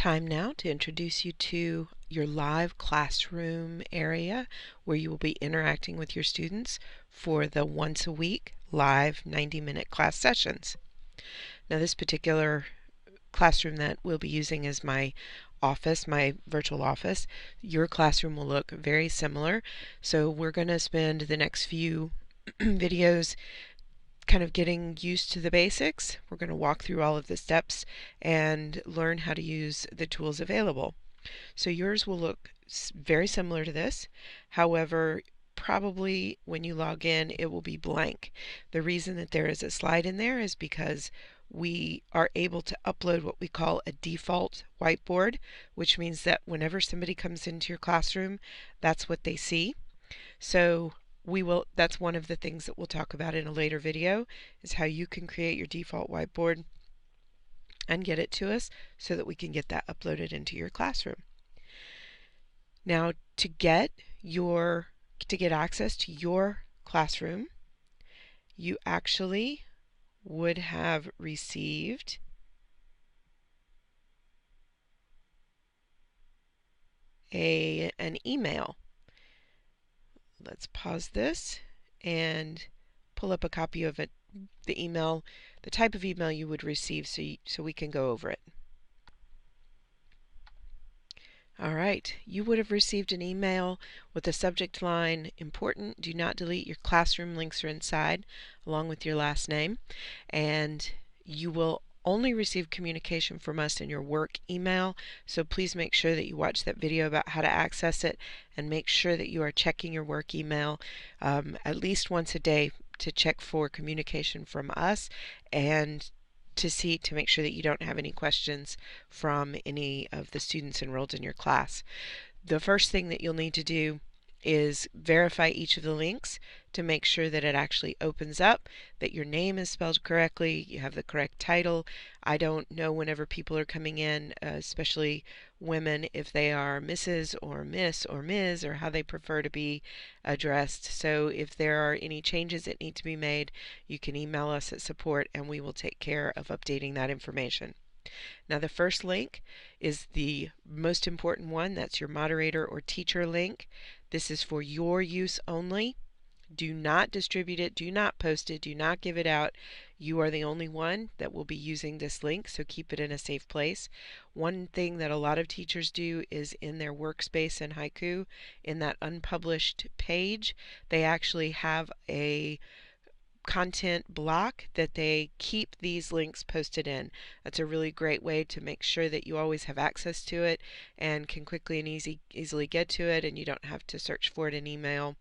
Time now to introduce you to your live classroom area where you will be interacting with your students for the once a week live 90-minute class sessions. Now this particular classroom that we'll be using is my office, my virtual office. Your classroom will look very similar. So we're going to spend the next few videos kind of getting used to the basics. We're going to walk through all of the steps and learn how to use the tools available. So yours will look very similar to this. However, probably when you log in, it will be blank. The reason that there is a slide in there is because we are able to upload what we call a default whiteboard, which means that whenever somebody comes into your classroom, that's what they see. So that's one of the things that we'll talk about in a later video, is how you can create your default whiteboard and get it to us so that we can get that uploaded into your classroom. Now to get access to your classroom, you actually would have received an email. Let's pause this and pull up a copy of it, the email, the type of email you would receive, so we can go over it. All right, you would have received an email with the subject line, "Important, do not delete your classroom links are inside," along with your last name. And you will only receive communication from us in your work email, so please make sure that you watch that video about how to access it and make sure that you are checking your work email at least once a day to check for communication from us and to make sure that you don't have any questions from any of the students enrolled in your class. The first thing that you'll need to do is verify each of the links to make sure that it actually opens up, that your name is spelled correctly, you have the correct title. I don't know whenever people are coming in, especially women, if they are Mrs. or Miss or Ms. or how they prefer to be addressed. So if there are any changes that need to be made, you can email us at support and we will take care of updating that information. Now the first link is the most important one. That's your moderator or teacher link. This is for your use only. Do not distribute it, do not post it, do not give it out. You are the only one that will be using this link, so keep it in a safe place. One thing that a lot of teachers do is in their workspace in Haiku, in that unpublished page, they actually have a content block that they keep these links posted in. That's a really great way to make sure that you always have access to it and can quickly and easily get to it, and you don't have to search for it in email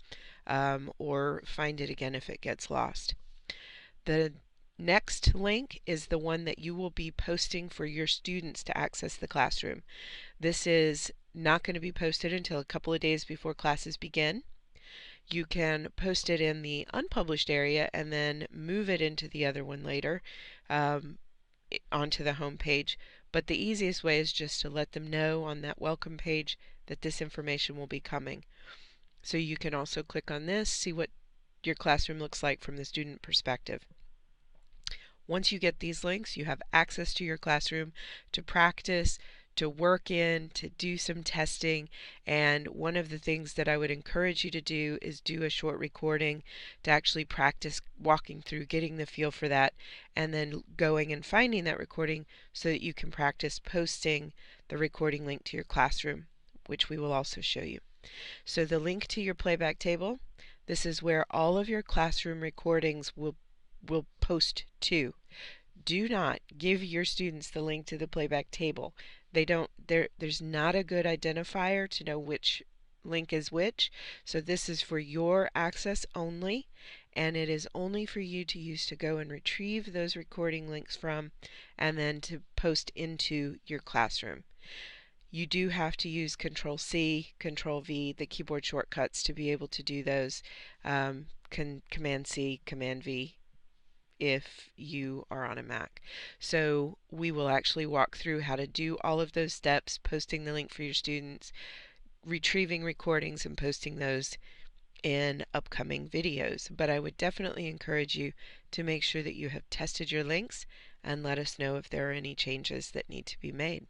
or find it again if it gets lost. The next link is the one that you will be posting for your students to access the classroom. This is not going to be posted until a couple of days before classes begin. You can post it in the unpublished area and then move it into the other one later onto the home page. But the easiest way is just to let them know on that welcome page that this information will be coming. So you can also click on this, see what your classroom looks like from the student perspective. Once you get these links, you have access to your classroom to practice, to work in, to do some testing. And one of the things that I would encourage you to do is do a short recording to actually practice walking through, getting the feel for that, and then going and finding that recording so that you can practice posting the recording link to your classroom, which we will also show you. So the link to your playback table, this is where all of your classroom recordings will post to. Do not give your students the link to the playback table. There's not a good identifier to know which link is which. So this is for your access only, and it is only for you to use to go and retrieve those recording links from and then to post into your classroom. You do have to use Control-C, Control-V, the keyboard shortcuts to be able to do those. Command-C, Command-V if you are on a Mac. So we will actually walk through how to do all of those steps, posting the link for your students, retrieving recordings and posting those in upcoming videos. But I would definitely encourage you to make sure that you have tested your links and let us know if there are any changes that need to be made.